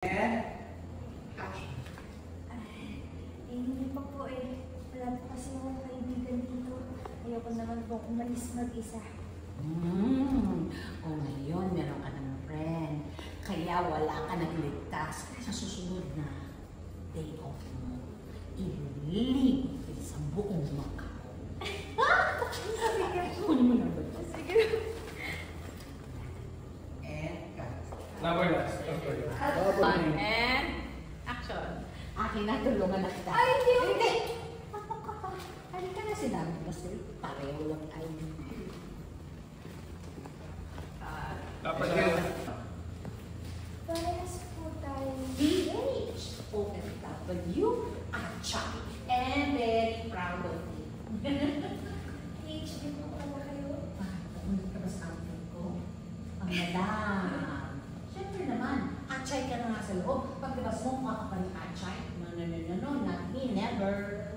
Hindi pa po eh. Wala po kasi akong kaibigan dito. Ayoko naman po umalis mag-isa. O ngayon, meron ka ng friend. Kaya wala ka nagligtas sa susunod na day off mo. I-leave sa buong Macau. Kunin mo na ba ito? Sige. And cut. And action. Akin na, tulungan na kita. Ay, hindi! Ano ka pa? Halika na, sinabi ko sa'yo. Pareho lang tayo. Parehas po tayo. BH, OFW, Achay, and very proud of you. PhD po pala kayo. Hindi ka ba sa outfit ko? Ang madam. Siyempre naman, Achay ka na nga sa loob. Pagkabas mo, makakapal Achay. No, not me, never.